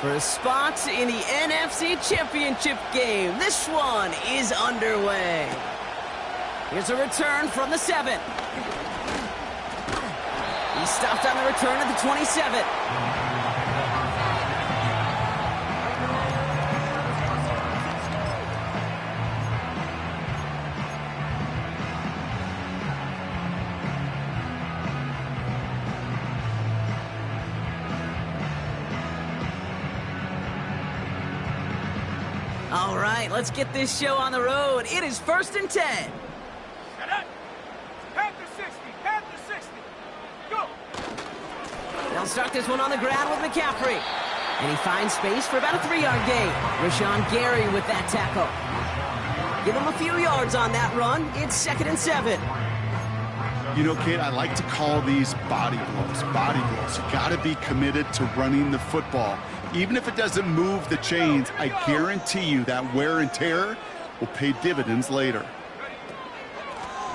For a spot in the NFC Championship game. This one is underway. Here's a return from the 7. He stopped on the return at the 27. All right, let's get this show on the road. It is 1st and 10. Set up. Path to 60. Path to 60. Go. They'll start this one on the ground with McCaffrey. And he finds space for about a 3-yard gain. Rashawn Gary with that tackle. Give him a few yards on that run. It's 2nd and 7. You know, Kate, I like to call these body blows. Body blows. You got to be committed to running the football. Even if it doesn't move the chains, I guarantee you that wear and tear will pay dividends later.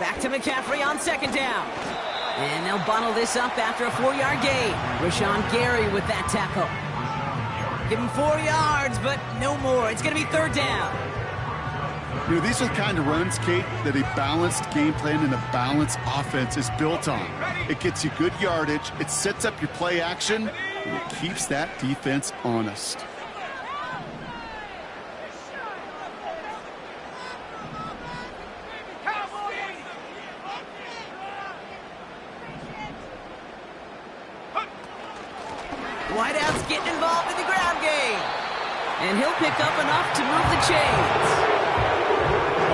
Back to McCaffrey on 2nd down. And they'll bottle this up after a 4-yard gain. Rashawn Gary with that tackle. Give him 4 yards, but no more. It's going to be 3rd down. You know, these are the kind of runs, Kate, that a balanced game plan and a balanced offense is built on. It gets you good yardage, it sets up your play action, and it keeps that defense honest. Whiteout's getting involved in the ground game. And he'll pick up enough to move the chains.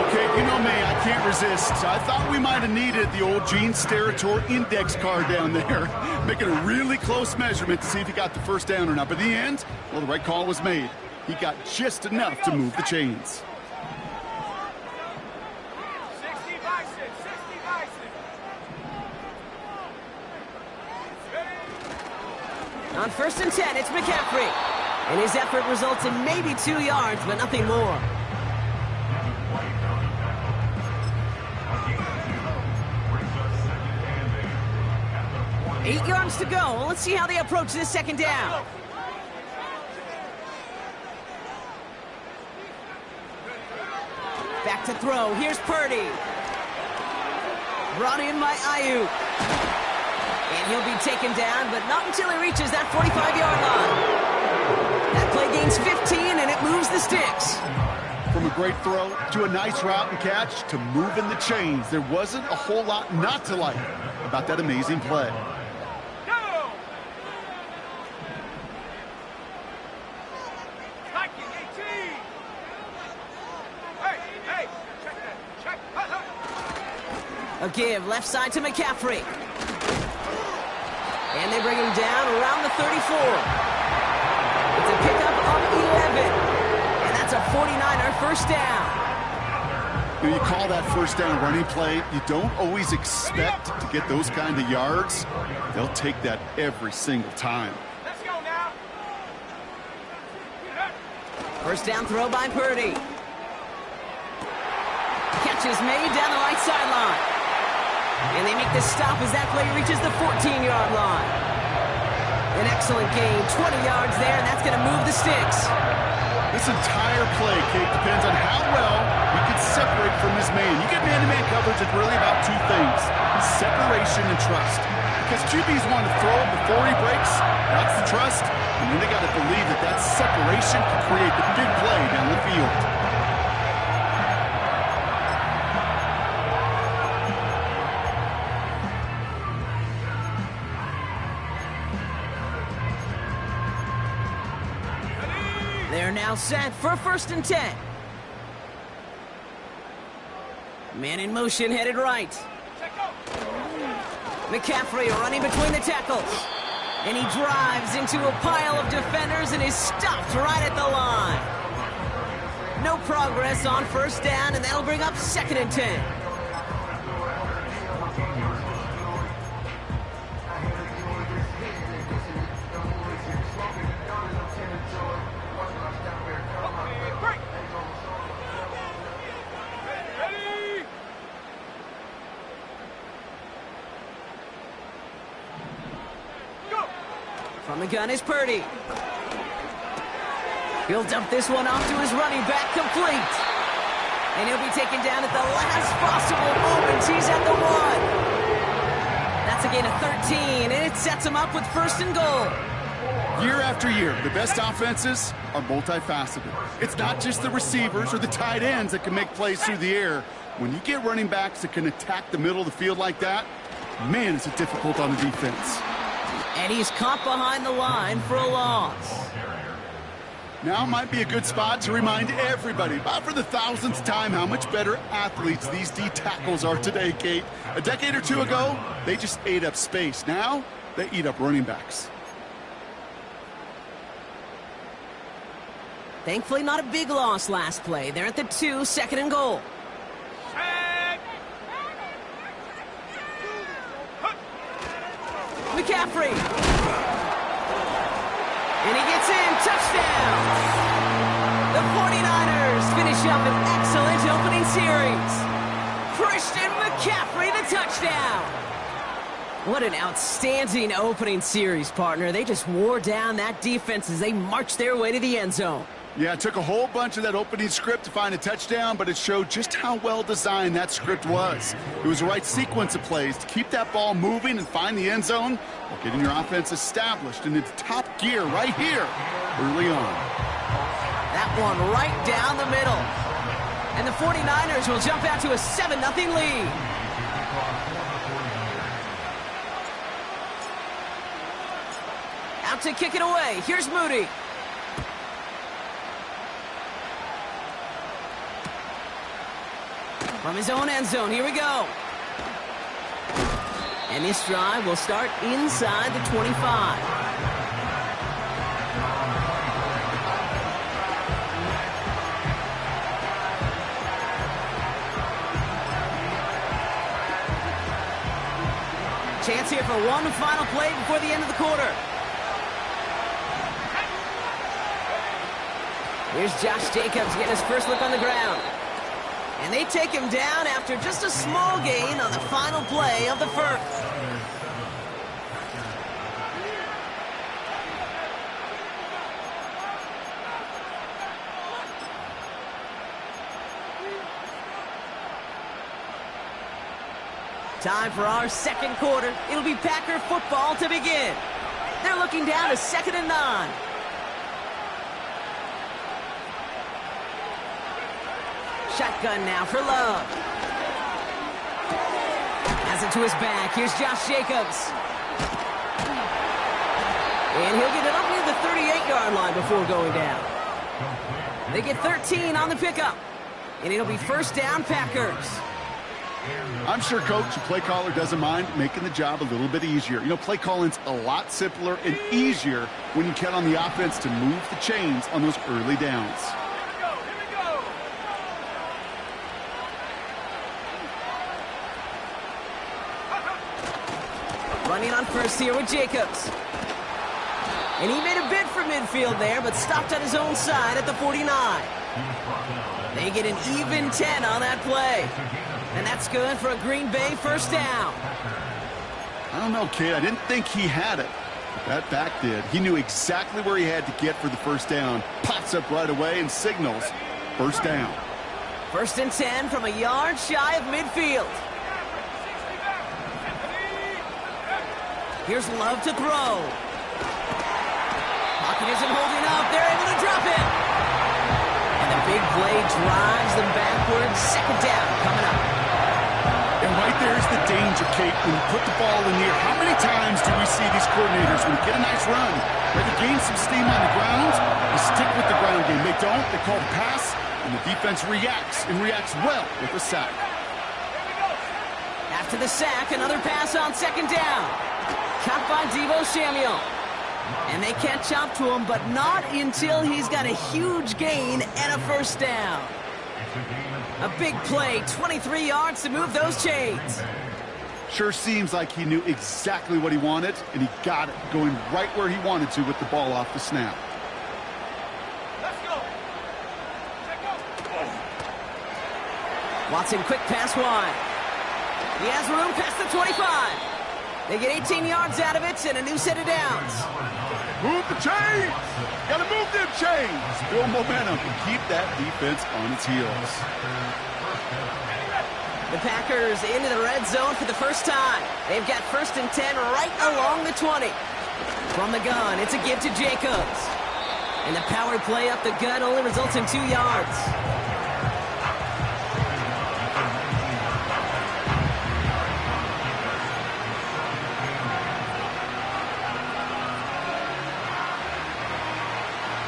Okay, you know me, I can't resist. I thought we might have needed the old Gene Steratore index card down there, making a really close measurement to see if he got the first down or not. But in the end, well, the right call was made. He got just enough to move the chains. 60 by 6. 60 by 6. On 1st and 10, it's McCaffrey. And his effort results in maybe 2 yards, but nothing more. 8 yards to go. Let's see how they approach this 2nd down. Back to throw. Here's Purdy. Brought in by Ayuk. And he'll be taken down, but not until he reaches that 45-yard line. That play gains 15, and it moves the sticks. From a great throw to a nice route and catch to moving the chains, there wasn't a whole lot not to like about that amazing play. A give, left side to McCaffrey. And they bring him down around the 34. It's a pickup of 11. And that's a 49er first down. You know, you call that first down running play. You don't always expect to get those kind of yards. They'll take that every single time. Let's go now. First down throw by Purdy. Catch is made down the right sideline. And they make the stop as that play reaches the 14-yard line. An excellent gain, 20 yards there, and that's going to move the sticks. This entire play, Kate, depends on how well he can separate from his man. You get man-to-man coverage, it's really about 2 things: separation and trust. Because QBs want to throw it before he breaks, that's the trust, and then they got to believe that that separation can create the big play down the field. They're now set for 1st and 10. Man in motion, headed right. McCaffrey running between the tackles. And he drives into a pile of defenders and is stopped right at the line. No progress on 1st down, and that'll bring up 2nd and 10. From the gun is Purdy. He'll dump this one off to his running back, complete. And he'll be taken down at the last possible moment. He's at the 1. That's a gain of 13, and it sets him up with 1st and goal. Year after year, the best offenses are multifaceted. It's not just the receivers or the tight ends that can make plays through the air. When you get running backs that can attack the middle of the field like that, man, is it difficult on the defense. And he's caught behind the line for a loss. Now might be a good spot to remind everybody, about for the 1000th time, how much better athletes these D tackles are today, Kate. A decade or two ago, they just ate up space. Now, they eat up running backs. Thankfully, not a big loss last play. They're at the 2, 2nd and goal. McCaffrey. And he gets in. Touchdown. The 49ers finish up an excellent opening series. Christian McCaffrey, the touchdown. What an outstanding opening series, partner. They just wore down that defense as they marched their way to the end zone. Yeah, it took a whole bunch of that opening script to find a touchdown, but it showed just how well designed that script was. It was the right sequence of plays to keep that ball moving and find the end zone while getting your offense established in its top gear right here early on. That one right down the middle. And the 49ers will jump out to a 7-0 lead. Out to kick it away. Here's Moody. From his own end zone, here we go. And this drive will start inside the 25. Chance here for one final play before the end of the quarter. Here's Josh Jacobs getting his first look on the ground. And they take him down after just a small gain on the final play of the first. Time for our second quarter. It'll be Packer football to begin. They're looking down to 2nd and 9. Shotgun now for Love. Has it to his back. Here's Josh Jacobs. And he'll get it up near the 38-yard line before going down. They get 13 on the pickup. And it'll be 1st down, Packers. I'm sure coach, the play caller, doesn't mind making the job a little bit easier. You know, play calling's a lot simpler and easier when you count on the offense to move the chains on those early downs. Running on first here with Jacobs. And he made a bid for midfield there, but stopped on his own side at the 49. They get an even 10 on that play. And that's good for a Green Bay 1st down. I don't know, kid. I didn't think he had it. That back did. He knew exactly where he had to get for the 1st down. Pops up right away and signals 1st down. 1st and 10 from a yard shy of midfield. Here's Love to throw. Pocket isn't holding up. They're able to drop it. And the big play drives them backwards. 2nd down coming up. And right there's the danger, Kate, when you put the ball in the air. How many times do we see these coordinators, when you get a nice run, where they gain some steam on the ground, they stick with the ground game. They don't, they call the pass, and the defense reacts, and reacts well with a sack. After the sack, another pass on 2nd down. Caught by Deebo Samuel. And they catch up to him, but not until he's got a huge gain and a 1st down. A big play, 23 yards to move those chains. Sure seems like he knew exactly what he wanted, and he got it, going right where he wanted to with the ball off the snap. Let's go. Watson, quick pass wide. He has room past the 25. They get 18 yards out of it and a new set of downs. Move the chains. Gotta move them chains. Build momentum and keep that defense on its heels. The Packers into the red zone for the first time. They've got 1st and 10 right along the 20. From the gun, it's a give to Jacobs. And the power play up the gut only results in 2 yards.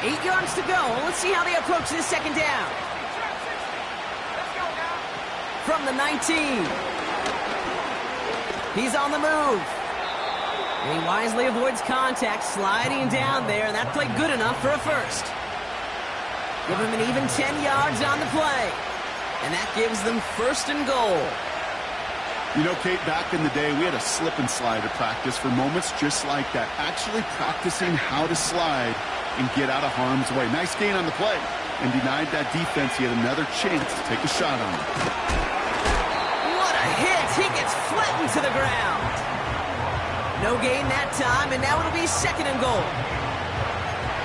Eight yards to go. Let's see how they approach this second down. From the 19. He's on the move. And he wisely avoids contact, sliding down there, and that played good enough for a first. Give him an even 10 yards on the play. And that gives them 1st and goal. You know, Kate, back in the day, we had a slip and slide at practice for moments just like that. Actually practicing how to slide and get out of harm's way. Nice gain on the play. And denied that defense yet another chance to take a shot on it. What a hit! He gets flattened to the ground. No gain that time, and now it'll be 2nd and goal.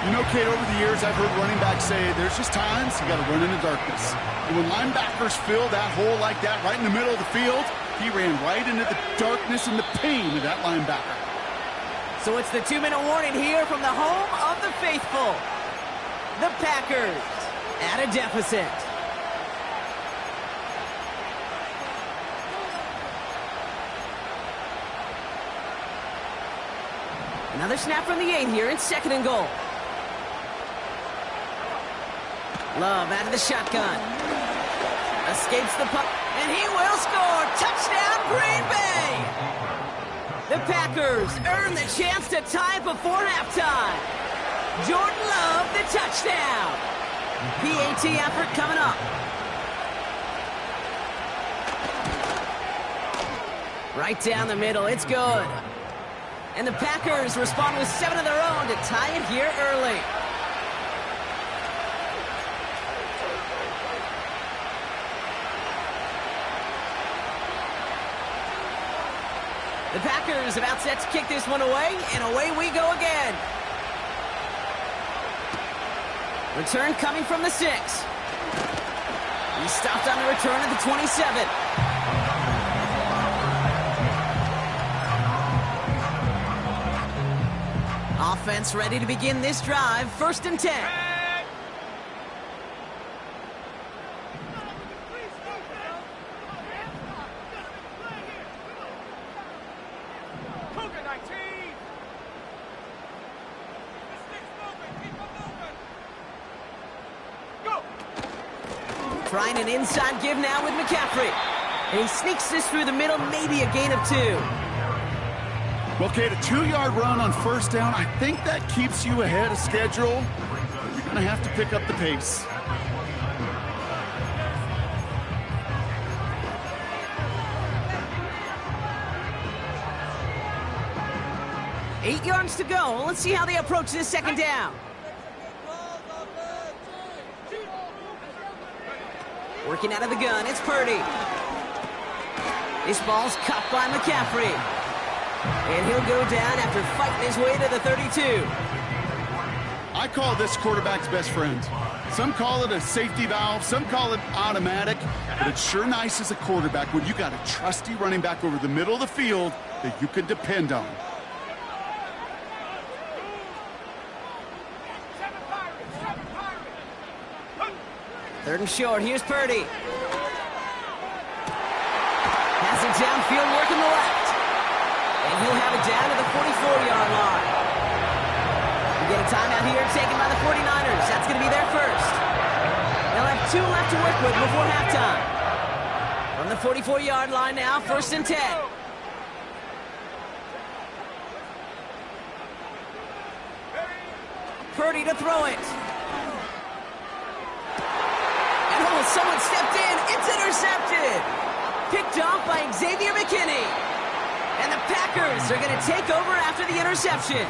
You know, Kate, over the years, I've heard running backs say there's just times you got to run in the darkness. And when linebackers fill that hole like that right in the middle of the field, he ran right into the darkness and the pain of that linebacker. So it's the 2-minute warning here from the home of the faithful. The Packers at a deficit. Another snap from the 8 here. It's 2nd and goal. Love out of the shotgun. Escapes the puck, and he will score. Touchdown, Green Bay! The Packers earn the chance to tie it before halftime. Jordan Love, the touchdown. PAT effort coming up. Right down the middle, it's good. And the Packers respond with 7 of their own to tie it here early. The Packers about set to kick this one away, and away we go again. Return coming from the 6. He stopped on the return at the 27. Offense ready to begin this drive. 1st and 10. Trying an inside give now with McCaffrey. And he sneaks this through the middle, maybe a gain of 2. Well, Kate, a 2-yard run on 1st down, I think that keeps you ahead of schedule. You're going to have to pick up the pace. Eight yards to go. Let's see how they approach this second down. Working out of the gun, it's Purdy. This ball's caught by McCaffrey. And he'll go down after fighting his way to the 32. I call this quarterback's best friend. Some call it a safety valve, some call it automatic, but it's sure nice as a quarterback when you got a trusty running back over the middle of the field that you can depend on. Third and short, here's Purdy. Pass it downfield, working the left. And he'll have it down to the 44-yard line. We get a timeout here taken by the 49ers. That's going to be their first. They'll have 2 left to work with before halftime. From the 44-yard line now, 1st and 10. Purdy to throw it. Someone stepped in. It's intercepted. Picked off by Xavier McKinney. And the Packers are going to take over after the interception.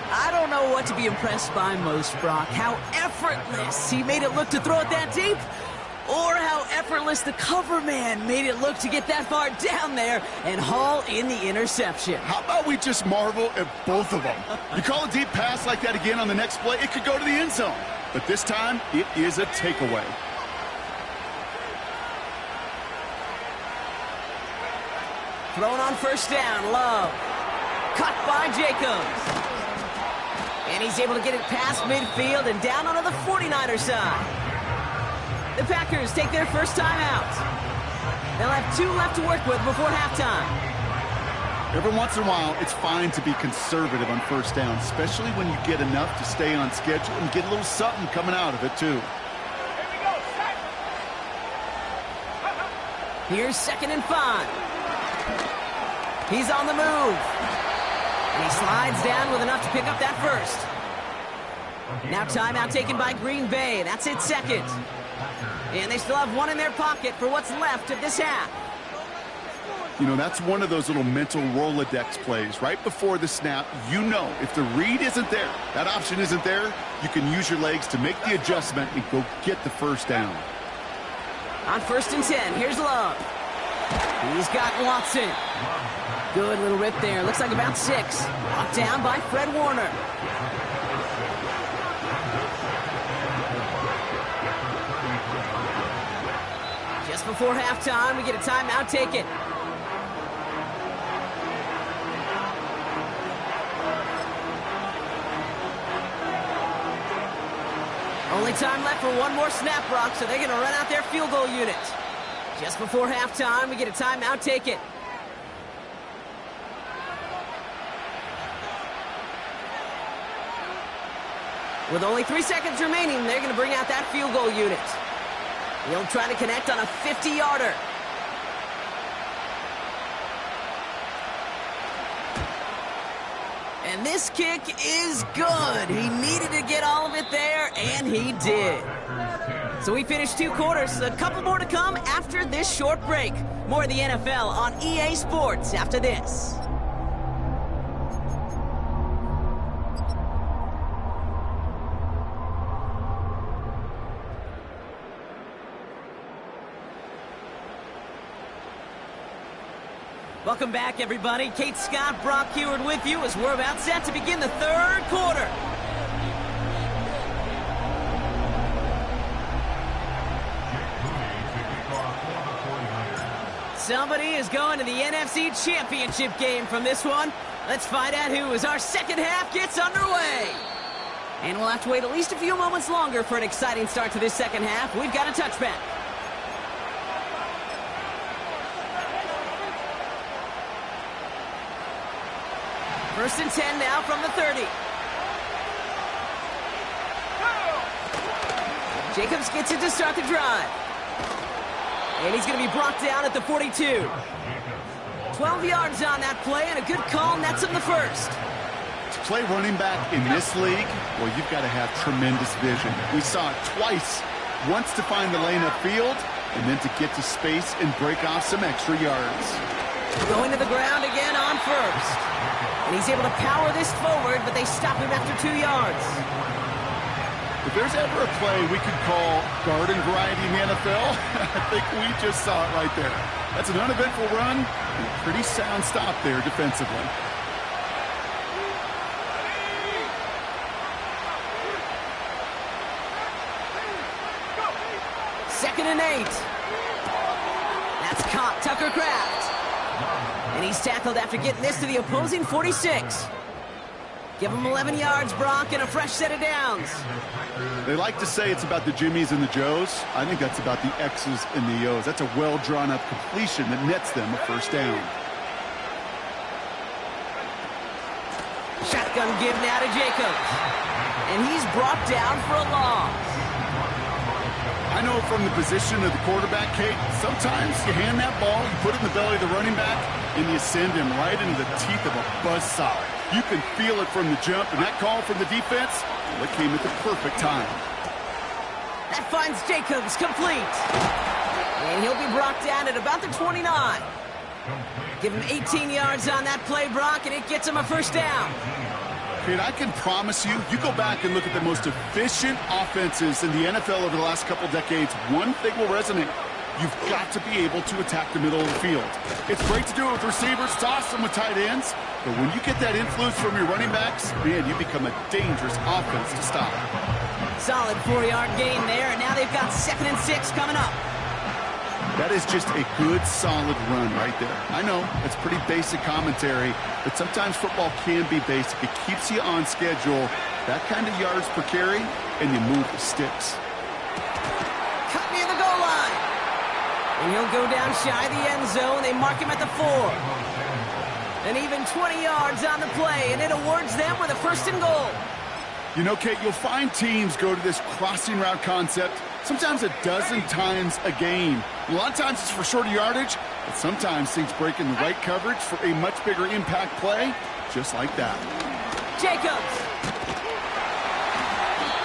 I don't know what to be impressed by most, Brock. How effortless he made it look to throw it that deep, or how effortless effortless the cover man made it look to get that far down there and haul in the interception. How about we just marvel at both of them? You call a deep pass like that again on the next play, it could go to the end zone. But this time, it is a takeaway. Thrown on first down, Love. Cut by Jacobs. And he's able to get it past midfield and down onto the 49er side. The Packers take their first time out. They'll have 2 left to work with before halftime. Every once in a while, it's fine to be conservative on first down, especially when you get enough to stay on schedule and get a little something coming out of it, too. Here we go, set. Here's 2nd and 5. He's on the move. And he slides down with enough to pick up that first. Now timeout taken by Green Bay. That's it, 2nd. And they still have 1 in their pocket for what's left of this half. You know, that's one of those little mental Rolodex plays. Right before the snap, you know if the read isn't there, that option isn't there, you can use your legs to make the adjustment and go get the first down. On 1st and 10, here's Love. He's got Watson. Good little rip there. Looks like about 6. Brought down by Fred Warner. Just before halftime, we get a timeout taken. Only time left for 1 more snap, Brock, so they're going to run out their field goal unit. Just before halftime, we get a timeout taken. With only 3 seconds remaining, they're going to bring out that field goal unit. He'll try to connect on a 50-yarder. And this kick is good. He needed to get all of it there, and he did. So we finished 2 quarters. A couple more to come after this short break. More of the NFL on EA Sports after this. Welcome back, everybody. Kate Scott, Brock Huard with you as we're about set to begin the 3rd quarter. Somebody is going to the NFC Championship game from this one. Let's find out who as our second half gets underway. And we'll have to wait at least a few moments longer for an exciting start to this second half. We've got a touchback. First and 10 now from the 30. Jacobs gets it to start the drive. And he's going to be brought down at the 42. 12 yards on that play, and a good call nets him the first. To play running back in this league, well, you've got to have tremendous vision. We saw it twice. Once to find the lane upfield, and then to get to space and break off some extra yards. Going to the ground again on first. And he's able to power this forward, but they stop him after 2 yards. If there's ever a play we could call garden variety in the NFL, I think we just saw it right there. That's an uneventful run and a pretty sound stop there defensively. Second and 8. That's caught Tucker Kraft. And he's tackled after getting this to the opposing 46. Give him 11 yards, Brock, and a fresh set of downs. They like to say it's about the Jimmies and the Joes. I think that's about the X's and the O's. That's a well-drawn-up completion that nets them a first down. Shotgun give now to Jacobs. And he's brought down for a loss. I know from the position of the quarterback, Kate, sometimes you hand that ball, you put it in the belly of the running back, and you send him right into the teeth of a buzzsaw. You can feel it from the jump, and that call from the defense, well, it came at the perfect time. That finds Jacobs complete. And he'll be brought down at about the 29. Give him 18 yards on that play, Brock, and it gets him a first down. Kate, I can promise you, you go back and look at the most efficient offenses in the NFL over the last couple decades, one thing will resonate. you've got to be able to attack the middle of the field. It's great to do it with receivers, toss them with tight ends, but when you get that influence from your running backs, man, you become a dangerous offense to stop. Solid 4-yard gain there, and now they've got 2nd and 6 coming up. That is just a good, solid run right there. I know, it's pretty basic commentary, but sometimes football can be basic. It keeps you on schedule, that kind of yards per carry, and you move the sticks. Cut near the goal line. And he'll go down shy of the end zone. They mark him at the 4. And even 20 yards on the play, and it awards them with a 1st and goal. You know, Kate, you'll find teams go to this crossing route concept sometimes a dozen times a game. A lot of times it's for shorter yardage, but sometimes things break in the right coverage for a much bigger impact play, just like that. Jacobs.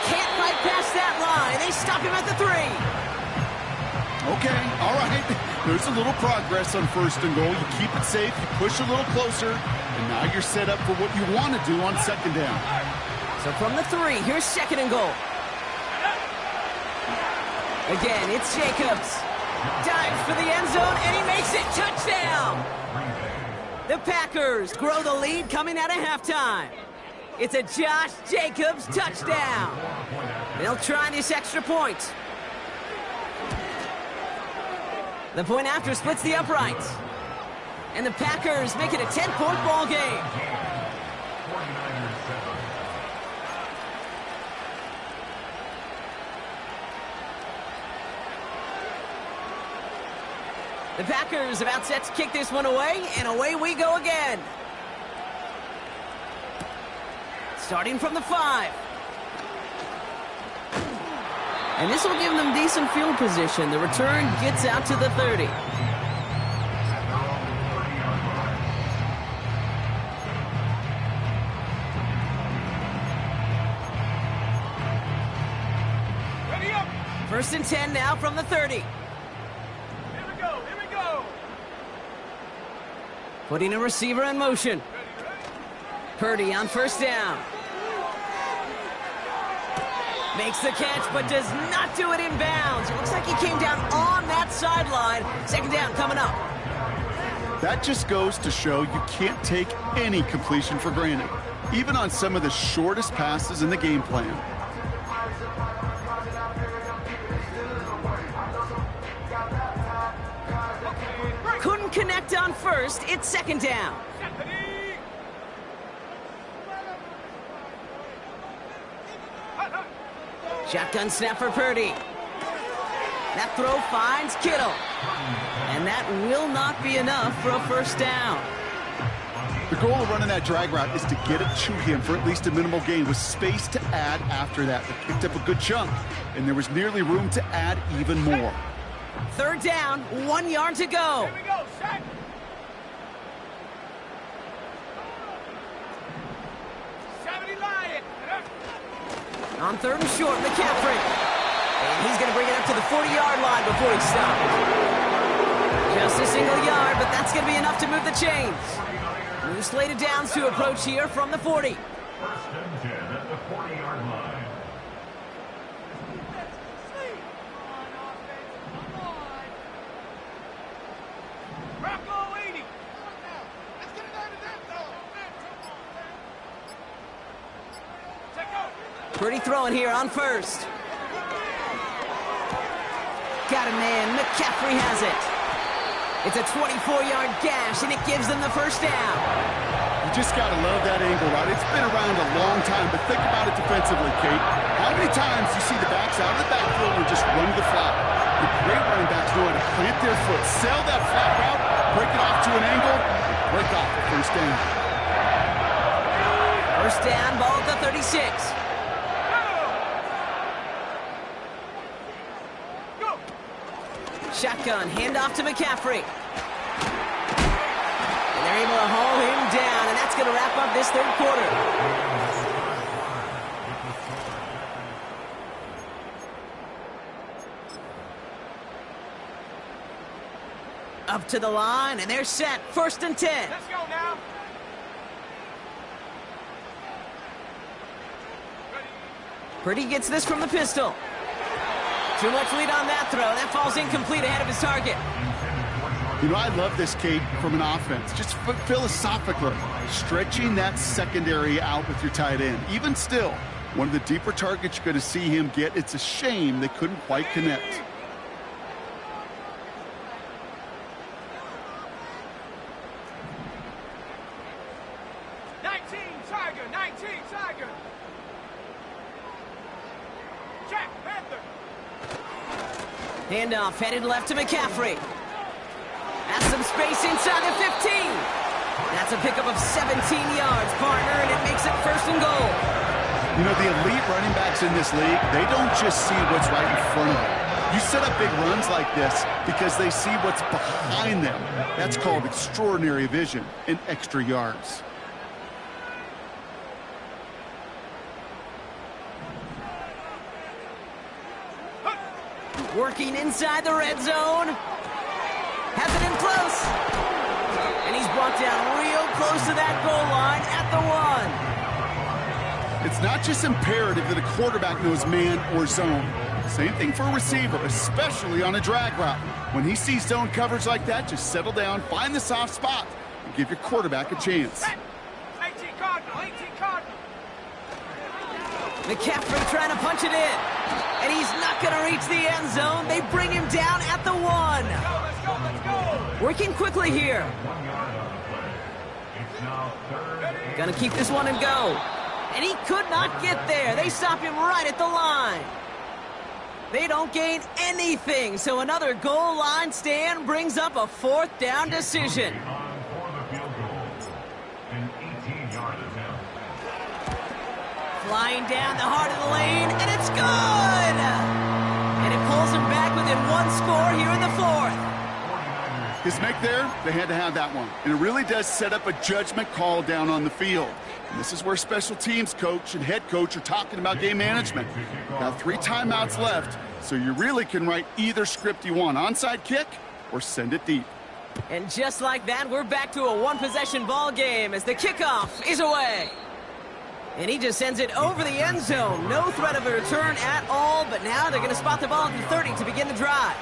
Can't fight past that line. They stop him at the 3. Okay, all right. There's a little progress on 1st and goal. You keep it safe, you push a little closer, and now you're set up for what you want to do on 2nd down. So from the 3, here's 2nd and goal. Again, it's Jacobs. Dives for the end zone, and he makes it. Touchdown! The Packers grow the lead coming out of halftime. It's a Josh Jacobs touchdown. They'll try this extra point. The point after splits the uprights. And the Packers make it a 10-point ball game. The Packers about set to kick this one away, and away we go again. Starting from the 5. And this will give them decent field position. The return gets out to the 30. Ready up. 1st and 10 now from the 30. Putting a receiver in motion. Purdy on 1st down. Makes the catch, but does not do it in bounds. It looks like he came down on that sideline. 2nd down coming up. That just goes to show you can't take any completion for granted, even on some of the shortest passes in the game plan. Couldn't connect on 1st. It's 2nd down. Shotgun snap for Purdy. That throw finds Kittle. And that will not be enough for a 1st down. The goal of running that drag route is to get it to him for at least a minimal gain with space to add after that. They picked up a good chunk, and there was nearly room to add even more. 3rd down, 1 yard to go. Here we go, Shaq. On 3rd and short, McCaffrey. And he's going to bring it up to the 40-yard line before he stops. Just a single yard, but that's going to be enough to move the chains. New slated downs to approach here from the 40. 1st and 10 at the 40-yard line. Rocco 80. Purdy throwing here on 1st. Got a man. McCaffrey has it. It's a 24-yard gash, and it gives them the 1st down. You just got to love that angle, right? It's been around a long time, but think about it defensively, Kate. How many times you see the backs out of the backfield and just run to the flat? The great running backs know how to plant their foot, sail that flat route, break it off to an angle, break off the 1st down. 1st down, ball at the 36. Shotgun, handoff to McCaffrey. And they're able to haul him down, and that's going to wrap up this 3rd quarter. Up to the line, and they're set. 1st and 10. Let's go now. Purdy gets this from the pistol. Too much lead on that throw. That falls incomplete ahead of his target. You know, I love this, Kate, from an offense. Just philosophically, stretching that secondary out with your tight end. Even still, one of the deeper targets you're going to see him get. It's a shame they couldn't quite connect. Handoff headed left to McCaffrey. Has some space inside the 15. That's a pickup of 17 yards, partner, and it makes it 1st and goal. You know, the elite running backs in this league, they don't just see what's right in front of them. You set up big runs like this because they see what's behind them. That's called extraordinary vision and extra yards. Working inside the red zone. Has it in close. And he's brought down real close to that goal line at the 1. It's not just imperative that a quarterback knows man or zone. Same thing for a receiver, especially on a drag route. When he sees zone coverage like that, just settle down, find the soft spot, and give your quarterback a chance. 18 Cardinal. McCaffrey trying to punch it in. And he's not going to reach the end zone. They bring him down at the 1. Let's go. Working quickly here. 1 yard on the play. It's now 3rd. Gonna keep this one and go. And he could not get there. They stop him right at the line. They don't gain anything. So another goal line stand brings up a 4th down decision. On for the field goal. An 18-yard attempt. Flying down the heart of the lane, and it's good! And it pulls him back within 1 score here in the 4th. His make there, they had to have that one. And it really does set up a judgment call down on the field. And this is where special teams coach and head coach are talking about game management. Got 3 timeouts left, so you really can write either script you want. Onside kick or send it deep. And just like that, we're back to a 1-possession ball game as the kickoff is away. And he just sends it over the end zone. No threat of a return at all, but now they're going to spot the ball at the 30 to begin the drive.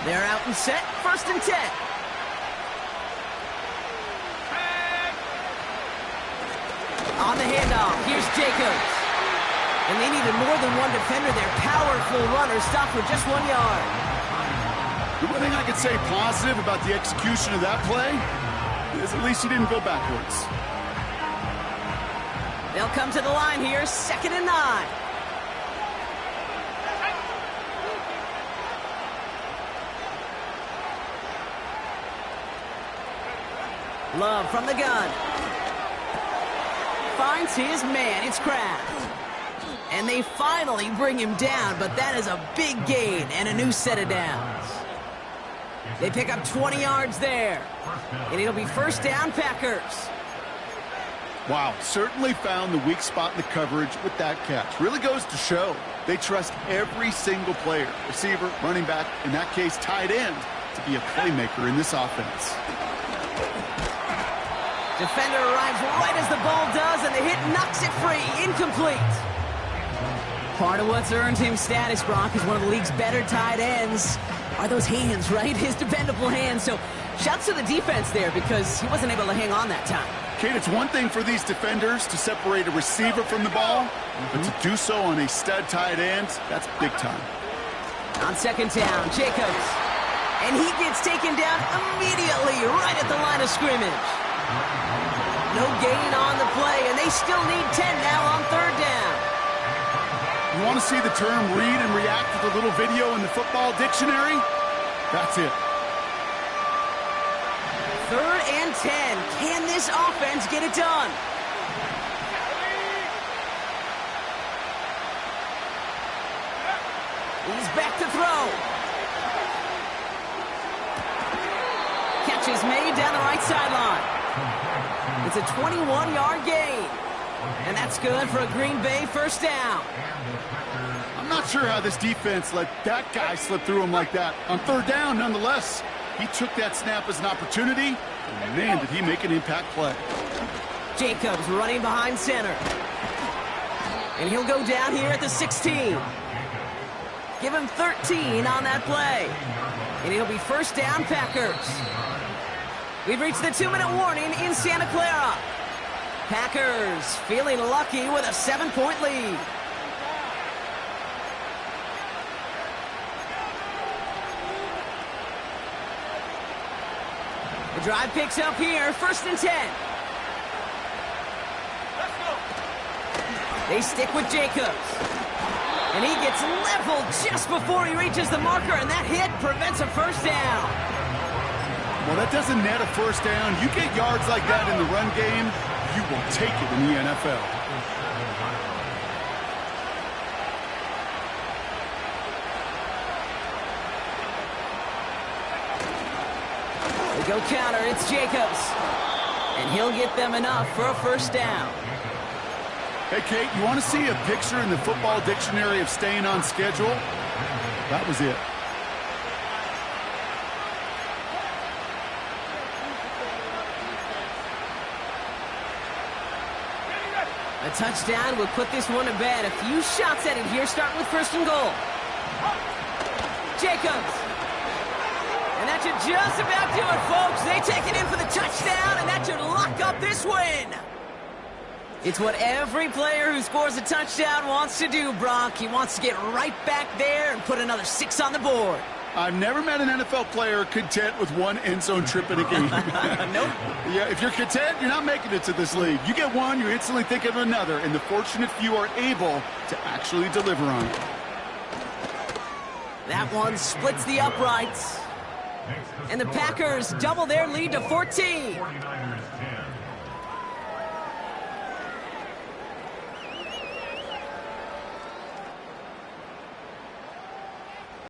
They're out and set, 1st and 10. On the handoff, here's Jacobs. And they needed more than one defender. Their powerful runner stopped for just 1 yard. The one thing I could say positive about the execution of that play is at least he didn't go backwards. They'll come to the line here, 2nd and 9. Love from the gun. Finds his man, it's Kraft. And they finally bring him down, but that is a big gain and a new set of downs. They pick up 20 yards there. And it'll be 1st down, Packers. Wow, certainly found the weak spot in the coverage with that catch. Really goes to show they trust every single player, receiver, running back, in that case, tight end, to be a playmaker in this offense. Defender arrives right as the ball does, and the hit knocks it free. Incomplete. Part of what's earned him status, Brock, is one of the league's better tight ends. Are those hands, right? His dependable hands. So shouts to the defense there because he wasn't able to hang on that time. Kate, it's one thing for these defenders to separate a receiver from the ball, but to do so on a stud tight end, that's big time. On 2nd down, Jacobs. And he gets taken down immediately right at the line of scrimmage. No gain on the play, and they still need 10 now on 3rd down. You want to see the term read and react to the little video in the football dictionary? That's it. 3rd and 10. Can this offense get it done? He's back to throw. Catch is made down the right sideline. It's a 21-yard gain. And that's good for a Green Bay 1st down. I'm not sure how this defense let that guy slip through him like that. On 3rd down, nonetheless, he took that snap as an opportunity, and man, did he make an impact play. Jacobs running behind center. And he'll go down here at the 16. Give him 13 on that play. And it'll be first down, Packers. We've reached the 2-minute warning in Santa Clara. Packers feeling lucky with a 7-point lead. The drive picks up here, 1st and 10. Let's go. They stick with Jacobs. And he gets leveled just before he reaches the marker, and that hit prevents a first down. Well, that doesn't net a first down. You get yards like that in the run game, you will take it in the NFL. They go counter, it's Jacobs. And he'll get them enough for a first down. Hey, Kate, you want to see a picture in the football dictionary of staying on schedule? That was it. A touchdown will put this one to bed. A few shots at it here, starting with 1st and goal. Jacobs. And that should just about do it, folks. They take it in for the touchdown, and that should lock up this win. It's what every player who scores a touchdown wants to do, Brock. He wants to get right back there and put another 6 on the board. I've never met an NFL player content with one end zone trip in a game. Nope. Yeah, if you're content, you're not making it to this league. You get one, you instantly think of another, and the fortunate few are able to actually deliver on it. That one splits the uprights. And the Packers double their lead to 14.